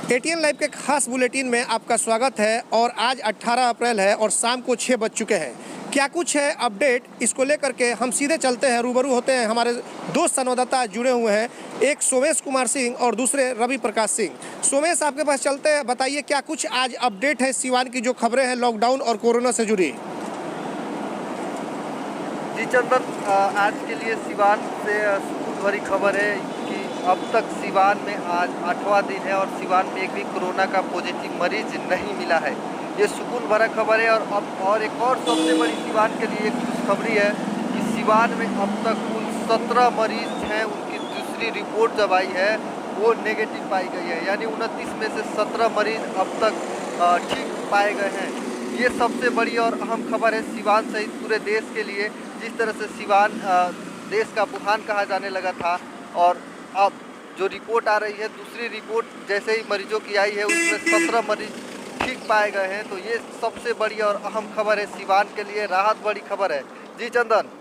ATN live के खास bulletin में आपका स्वागत है। और आज 18 अप्रैल है और शाम को 6 बज चुके हैं। क्या कुछ है अपडेट, इसको लेकर के हम सीधे चलते हैं, रूबरू होते हैं। हमारे दो संवाददाता जुड़े हुए हैं, एक सोमेश कुमार सिंह और दूसरे रवि प्रकाश सिंह। सोमेश, आपके पास चलते हैं, बताइए क्या कुछ आज अपडेट है सिवान की जो खबरें हैं लॉकडाउन और कोरोना से जुड़ी। जी चंदन, आज के लिए सिवान से सुकून भरी खबर है कि अब तक सिवान में आज 8वां दिन है और सिवान में एक भी कोरोना का पॉजिटिव मरीज नहीं मिला है। ये सुकून भरा खबर है। और एक और सबसे बड़ी सिवान के लिए खुशखबरी है कि सिवान में अब तक कुल 17 मरीज हैं, उनकी दूसरी रिपोर्ट जब आई है वो नेगेटिव पाई गई है, यानी 29 में से 17 मरीज अब तक ठीक पाए गए हैं। ये सबसे बड़ी और अहम खबर है सिवान सहित पूरे देश के लिए। जिस तरह से सिवान देश का वुहान कहा जाने लगा था और अब जो रिपोर्ट आ रही है, दूसरी रिपोर्ट जैसे ही मरीजों की आई है उसमें 17 मरीज ठीक पाए गए हैं। तो ये सबसे बड़ी और अहम खबर है सिवान के लिए, राहत बड़ी खबर है। जी चंदन।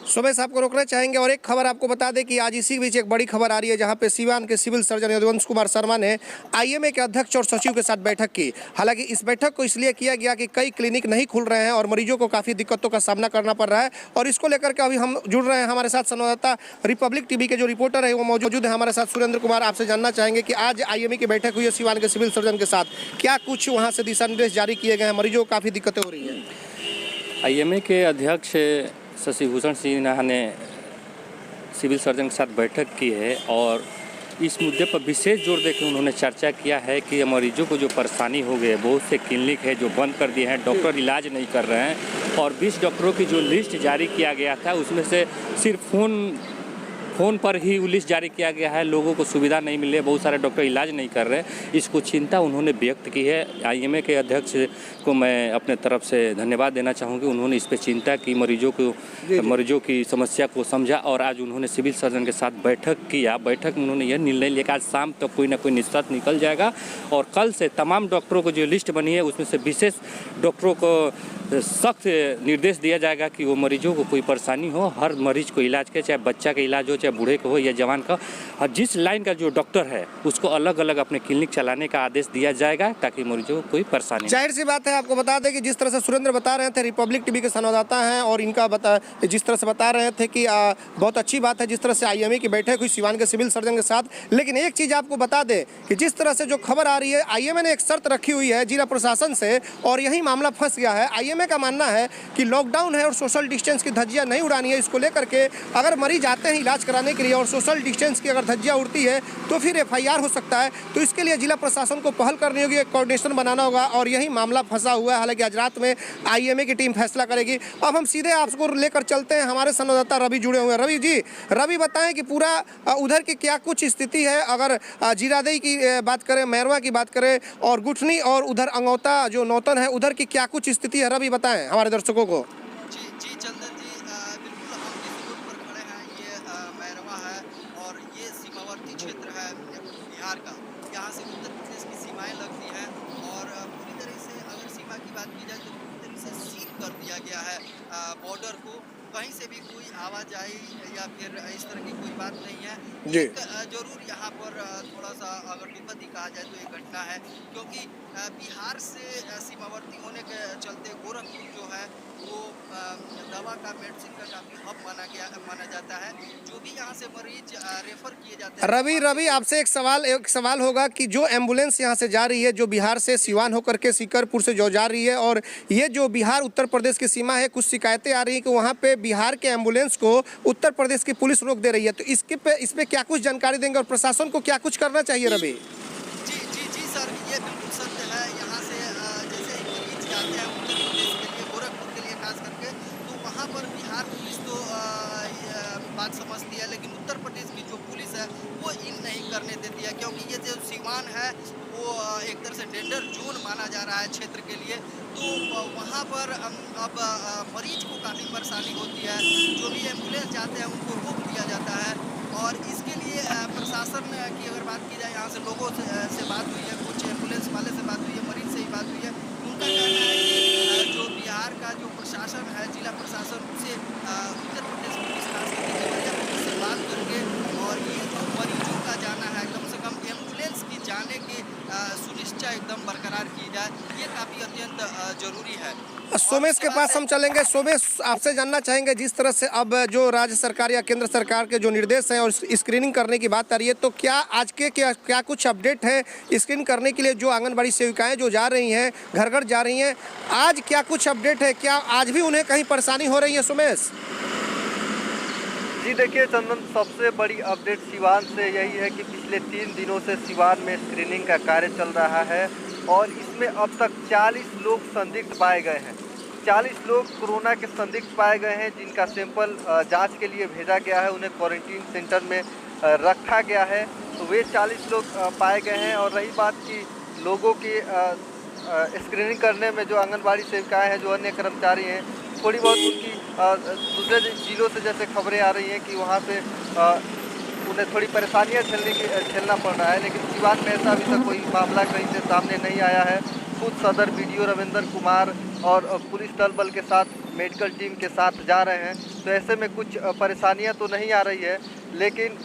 सोमेश, आपको रोकना चाहेंगे और एक खबर आपको बता दें कि आज इसी बीच एक बड़ी खबर आ रही है जहां पे सिवान के सिविल सर्जन यदुवंश कुमार शर्मा ने आईएमए के अध्यक्ष और सचिव के साथ बैठक की। हालांकि इस बैठक को इसलिए किया गया कि कई क्लिनिक नहीं खुल रहे हैं और मरीजों को काफ़ी दिक्कतों का सामना करना पड़ रहा है। और इसको लेकर के अभी हम जुड़ रहे हैं, हमारे साथ संवाददाता रिपब्लिक टीवी के जो रिपोर्टर है वो मौजूद है हमारे साथ, सुरेंद्र कुमार। आपसे जानना चाहेंगे कि आज आईएमए की बैठक हुई है सिवान के सिविल सर्जन के साथ, क्या कुछ वहाँ से दिशा निर्देश जारी किए गए हैं? मरीजों को काफ़ी दिक्कतें हो रही हैं। आईएमए के अध्यक्ष शशिभूषण सिन्हा ने सिविल सर्जन के साथ बैठक की है और इस मुद्दे पर विशेष जोर देकर उन्होंने चर्चा किया है कि मरीजों को जो परेशानी हो गई है, बहुत से क्लिनिक है जो बंद कर दिए हैं, डॉक्टर इलाज नहीं कर रहे हैं और 20 डॉक्टरों की जो लिस्ट जारी किया गया था उसमें से सिर्फ फ़ोन पर ही वो लिस्ट जारी किया गया है। लोगों को सुविधा नहीं मिल रही है, बहुत सारे डॉक्टर इलाज नहीं कर रहे हैं। इसको चिंता उन्होंने व्यक्त की है। आईएमए के अध्यक्ष को मैं अपने तरफ से धन्यवाद देना चाहूँगी। उन्होंने इस पर चिंता की, मरीजों की समस्या को समझा और आज उन्होंने सिविल सर्जन के साथ बैठक किया। बैठक में उन्होंने यह निर्णय लिया कि आज शाम तक कोई ना कोई निष्कर्ष निकल जाएगा और कल से तमाम डॉक्टरों को जो लिस्ट बनी है उसमें से विशेष डॉक्टरों को सख्त निर्देश दिया जाएगा कि वो मरीजों को कोई परेशानी हो, हर मरीज को इलाज के, चाहे बच्चा का इलाज हो, चाहे बूढ़े का हो या जवान का, और जिस लाइन का जो डॉक्टर है उसको अलग अलग अपने क्लिनिक चलाने का आदेश दिया जाएगा ताकि मरीजों को कोई परेशानी। जाहिर सी बात है, आपको बता दें कि जिस तरह से सुरेंद्र बता रहे थे, रिपब्लिक टीवी के संवाददाता हैं और इनका जिस तरह से बता रहे थे कि बहुत अच्छी बात है जिस तरह से आईएमए की बैठक हुई सिवान के सिविल सर्जन के साथ। लेकिन एक चीज़ आपको बता दें कि जिस तरह से जो खबर आ रही है, आईएमए ने एक शर्त रखी हुई है जिला प्रशासन से और यही मामला फंस गया है। आईएमए का मानना है कि लॉकडाउन है और सोशल डिस्टेंस की धज्जियां नहीं उड़ानी है। इसको लेकर के अगर मरीज आते हैं इलाज कराने के लिए और सोशल डिस्टेंस की अगर धज्जियां उड़ती है तो फिर एफआईआर हो सकता है। तो इसके लिए जिला प्रशासन को पहल करनी होगी, एक कोऑर्डिनेशन बनाना होगा और यही मामला फंसा हुआ है। हालांकि आज रात में आईएमए की टीम फैसला करेगी। अब हम सीधे आपको लेकर चलते हैं, हमारे संवाददाता रवि जुड़े हुए हैं। रवि जी, रवि बताएं कि पूरा उधर की क्या कुछ स्थिति है। अगर जीरादेई की बात करें, मैरवा की बात करें और गुठनी और उधर अंगौता जो नौतन है उधर की क्या कुछ स्थिति है, रवि बताएं हमारे दर्शकों को। जी चंदन जी, बिल्कुल हम जिस रोड पर खड़े हैं ये मैरवा है और ये सीमावर्ती क्षेत्र है बिहार का। यहाँ से उत्तर प्रदेश की सीमाएं लगती हैं और पूरी तरह से अगर सीमा की बात की जाए तो पूरी तरह से सील कर दिया गया है बॉर्डर को। कहीं से भी कोई आवाजाही या फिर इस तरह की कोई बात नहीं है। जरूर यहाँ पर थोड़ा सा अगर दुखद ही कहा जाए तो ये घटना है क्योंकि बिहार से सीमावर्ती होने के चलते गोरखपुर जो है वो दवा का, मेडिसिन का काफ़ी हब माना जाता है। जो भी यहाँ से मरीज रेफर किए जाते हैं। रवि आपसे एक सवाल होगा कि जो एम्बुलेंस यहाँ से जा रही है, जो बिहार से सिवान होकर के सीकरपुर से जो जा रही है और ये जो बिहार उत्तर प्रदेश की सीमा है, कुछ शिकायतें आ रही हैं कि वहाँ पे बिहार के एम्बुलेंस को उत्तर प्रदेश की पुलिस रोक दे रही है। तो इस पे क्या कुछ जानकारी देंगे और प्रशासन को क्या कुछ करना चाहिए रवि? जी सर, ये बिल्कुल सत्य है। यहाँ से जैसे ही मरीज जाते हैं उत्तर प्रदेश के लिए, गोरखपुर के लिए खास करके, तो वहाँ पर बिहार पुलिस तो बात समझती है लेकिन उत्तर प्रदेश की जो पुलिस है वो इन नहीं करने देती है क्योंकि ये जो सीमान है वो एक तरह से डेंजर जोन माना जा रहा है क्षेत्र के लिए। तो वहाँ पर अब मरीज को काफ़ी परेशानी होती है। जो भी एम्बुलेंस जाते हैं उनको रोक दिया जाता है और इसके लिए प्रशासन की अगर बात की जाए, यहाँ से लोगों से बात हुई है, कुछ एम्बुलेंस वाले से बात हुई है, मरीज से ही बात हुई है। उनका कहना है कि जो बिहार का जो प्रशासन है, जिला प्रशासन, उसे उत्तर प्रदेश पुलिस खास करके से बात करके और ये जो मरीजों का जाना है, कम से कम ये काफ़ी अत्यंत जरूरी है। सोमेश के पास हम चलेंगे। सोमेश, आपसे जानना चाहेंगे, जिस तरह से अब जो राज्य सरकार या केंद्र सरकार के जो निर्देश हैं और स्क्रीनिंग करने की बात आ रही है, तो क्या आज के क्या कुछ अपडेट है स्क्रीन करने के लिए जो आंगनबाड़ी सेविकाएं जो जा रही हैं, घर घर जा रही हैं, आज क्या कुछ अपडेट है? क्या आज भी उन्हें कहीं परेशानी हो रही है सोमेश? जी देखिए चंदन, सबसे बड़ी अपडेट सिवान से यही है कि पिछले 3 दिनों से सिवान में स्क्रीनिंग का कार्य चल रहा है और इसमें अब तक 40 लोग संदिग्ध पाए गए हैं। 40 लोग कोरोना के संदिग्ध पाए गए हैं, जिनका सैंपल जांच के लिए भेजा गया है, उन्हें क्वारंटीन सेंटर में रखा गया है। तो वे 40 लोग पाए गए हैं। और रही बात कि लोगों की स्क्रीनिंग करने में जो आंगनबाड़ी सेविकाएँ हैं, जो अन्य कर्मचारी हैं, थोड़ी बहुत उनकी दूसरे जिलों से जैसे खबरें आ रही हैं कि वहाँ पे उन्हें थोड़ी परेशानियाँ झेलना पड़ रहा है, लेकिन सिवान में ऐसा अभी तक कोई मामला कहीं से सामने नहीं आया है। खुद सदर BDO रविंदर कुमार और पुलिस दल बल के साथ मेडिकल टीम के साथ जा रहे हैं, तो ऐसे में कुछ परेशानियाँ तो नहीं आ रही है। लेकिन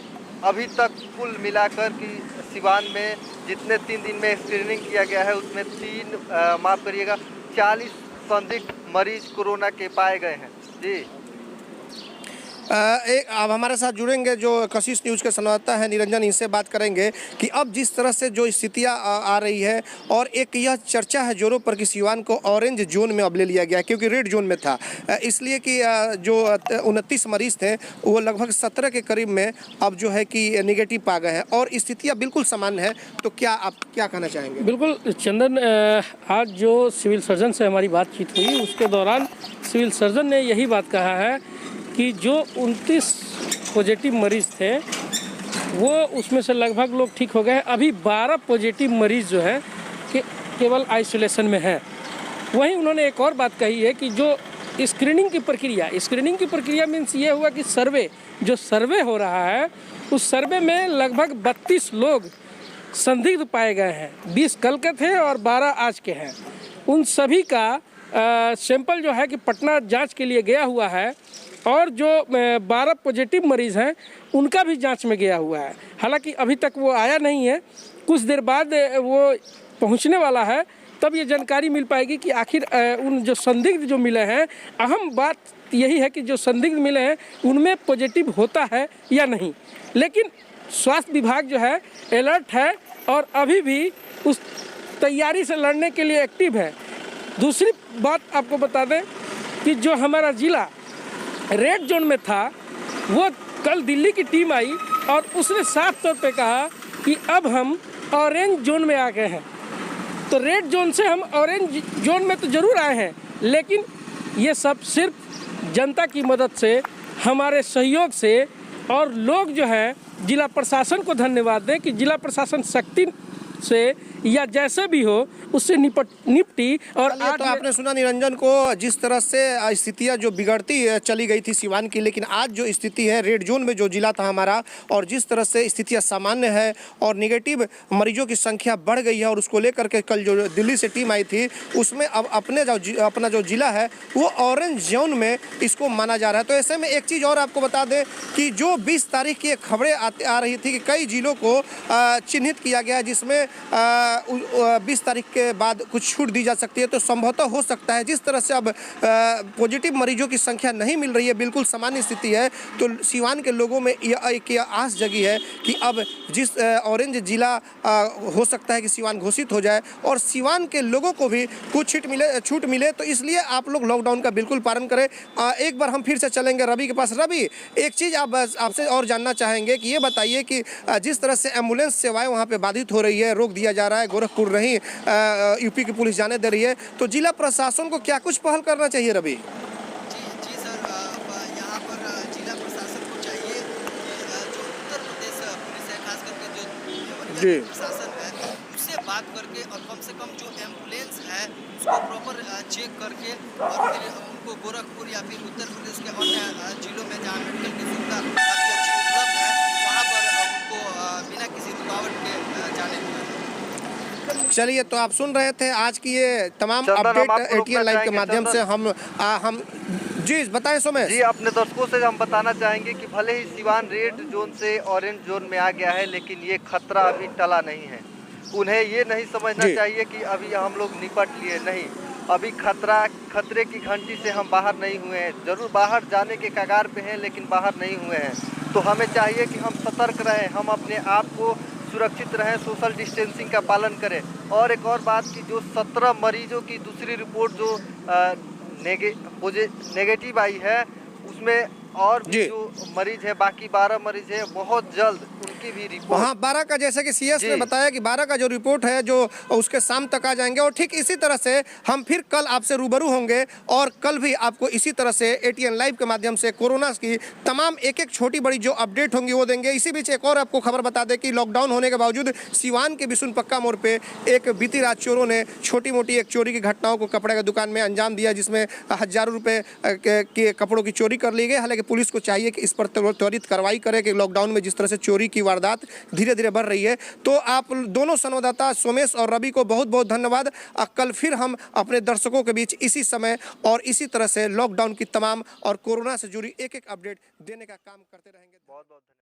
अभी तक कुल मिलाकर कि सिवान में जितने 3 दिन में स्क्रीनिंग किया गया है, उसमें 40 संदिग्ध मरीज कोरोना के पाए गए हैं। जी अब हमारे साथ जुड़ेंगे जो कशिश न्यूज़ के संवाददाता है निरंजन, इनसे बात करेंगे कि अब जिस तरह से जो स्थितियां आ रही है और एक यह चर्चा है जोरों पर कि सिवान को ऑरेंज जोन में अब ले लिया गया, क्योंकि रेड जोन में था, इसलिए कि जो 29 मरीज थे वो लगभग 17 के करीब में अब जो है कि नेगेटिव पा गए हैं और स्थितियाँ बिल्कुल सामान्य है। तो क्या आप क्या कहना चाहेंगे? बिल्कुल चंदन, आज जो सिविल सर्जन से हमारी बातचीत हुई उसके दौरान सिविल सर्जन ने यही बात कहा है कि जो 29 पॉजिटिव मरीज़ थे वो उसमें से लगभग लोग ठीक हो गए। अभी 12 पॉजिटिव मरीज़ जो है कि केवल आइसोलेशन में है। वहीं उन्होंने एक और बात कही है कि जो स्क्रीनिंग की प्रक्रिया मीन्स ये हुआ कि सर्वे हो रहा है, उस सर्वे में लगभग 32 लोग संदिग्ध पाए गए हैं। 20 कल के थे और 12 आज के हैं। उन सभी का सैंपल जो है कि पटना जांच के लिए गया हुआ है और जो 12 पॉजिटिव मरीज़ हैं उनका भी जांच में गया हुआ है। हालांकि अभी तक वो आया नहीं है, कुछ देर बाद वो पहुंचने वाला है, तब ये जानकारी मिल पाएगी कि आखिर उन जो संदिग्ध जो मिले हैं, अहम बात यही है कि जो संदिग्ध मिले हैं उनमें पॉजिटिव होता है या नहीं। लेकिन स्वास्थ्य विभाग जो है अलर्ट है और अभी भी उस तैयारी से लड़ने के लिए एक्टिव है। दूसरी बात आपको बता दें कि जो हमारा ज़िला रेड जोन में था, वो कल दिल्ली की टीम आई और उसने साफ तौर पे कहा कि अब हम ऑरेंज जोन में आ गए हैं। तो रेड जोन से हम ऑरेंज जोन में तो ज़रूर आए हैं, लेकिन ये सब सिर्फ जनता की मदद से, हमारे सहयोग से, और लोग जो है जिला प्रशासन को धन्यवाद दें कि जिला प्रशासन सख्ती से या जैसे भी हो उससे निपटी। और आज तो आपने सुना निरंजन को, जिस तरह से स्थितियां जो बिगड़ती चली गई थी सिवान की, लेकिन आज जो स्थिति है रेड जोन में जो जिला था हमारा, और जिस तरह से स्थितियां सामान्य है और निगेटिव मरीजों की संख्या बढ़ गई है, और उसको लेकर के कल जो दिल्ली से टीम आई थी उसमें अब अपना जो जिला है वो ऑरेंज जोन में इसको माना जा रहा है। तो ऐसे में एक चीज़ और आपको बता दें कि जो 20 तारीख की खबरें आ रही थी कि कई जिलों को चिन्हित किया गया जिसमें 20 तारीख के बाद कुछ छूट दी जा सकती है, तो संभवतः हो सकता है जिस तरह से अब पॉजिटिव मरीजों की संख्या नहीं मिल रही है, बिल्कुल सामान्य स्थिति है, तो सिवान के लोगों में एक आस जगी है कि अब जिस ऑरेंज जिला हो सकता है कि सिवान घोषित हो जाए और सिवान के लोगों को भी कुछ छूट मिले। तो इसलिए आप लोग लॉकडाउन का बिल्कुल पालन करें। एक बार हम फिर से चलेंगे रवि के पास। रवि, एक चीज़ आपसे और जानना चाहेंगे कि ये बताइए कि जिस तरह से एम्बुलेंस सेवाएं वहाँ पे बाधित हो रही है, रोक दिया जा रहा है, गोरखपुर नहीं यूपी की पुलिस जाने दे रही है, तो जिला प्रशासन को क्या कुछ पहल करना चाहिए रवि? जी सर, यहाँ पर जिला प्रशासन को चाहिए कि जो उत्तर प्रदेश पुलिस है, खास करके जो प्रशासन है, उससे बात करके और कम से कम जो एम्बुलेंस है उसको प्रॉपर चेक करके और फिर उनको गोरखपुर या फिर उत्तर प्रदेश के अन्य जिलों में जहाँ मेडिकल की सुविधा काफ़ी अच्छी उपलब्ध है वहाँ पर उनको बिना किसी रुकावट के जाने दिया। चलिए, तो आप सुन रहे थे आज की ये तमाम अपडेट ATN लाइव के माध्यम से। हम जी बताएं सोमेश जी, अपने दर्शकों से हम बताना चाहेंगे कि भले ही सिवान रेड जोन से ऑरेंज जोन में आ गया है, लेकिन ये खतरा अभी टला नहीं है। उन्हें ये नहीं समझना जी। चाहिए कि अभी हम लोग निपट लिए, नहीं, अभी खतरे की घंटी से हम बाहर नहीं हुए हैं। जरूर बाहर जाने के कगार पे हैं, लेकिन बाहर नहीं हुए हैं। तो हमें चाहिए कि हम सतर्क रहें, हम अपने आप को सुरक्षित रहें, सोशल डिस्टेंसिंग का पालन करें। और एक और बात कि जो 17 मरीजों की दूसरी रिपोर्ट जो नेगेटिव आई है, उसमें और भी जी। जो मरीज है, बाकी 12 मरीज है, बहुत जल्द उनकी भी रिपोर्ट। हाँ, 12 का जैसे कि सीएस ने जी। बताया कि 12 का जो रिपोर्ट है जो उसके शाम तक आ जाएंगे। और ठीक इसी तरह से हम फिर कल आपसे रूबरू होंगे और कल भी आपको इसी तरह से एटीएन लाइव के माध्यम से कोरोना की तमाम एक एक छोटी बड़ी जो अपडेट होंगी वो देंगे। इसी बीच एक और आपको खबर बता दें कि लॉकडाउन होने के बावजूद सिवान के बिशुनपक्का मोड़ पे एक बीती रात चोरों ने छोटी मोटी एक चोरी की घटनाओं को कपड़े की दुकान में अंजाम दिया, जिसमें हजारों रुपए के कपड़ों की चोरी कर ली गई। हालांकि पुलिस को चाहिए कि इस पर त्वरित कार्रवाई करे कि लॉकडाउन में जिस तरह से चोरी की वारदात धीरे धीरे बढ़ रही है। तो आप दोनों संवाददाता सोमेश और रवि को बहुत बहुत धन्यवाद। कल फिर हम अपने दर्शकों के बीच इसी समय और इसी तरह से लॉकडाउन की तमाम और कोरोना से जुड़ी एक एक अपडेट देने का काम करते रहेंगे। बहुत बहुत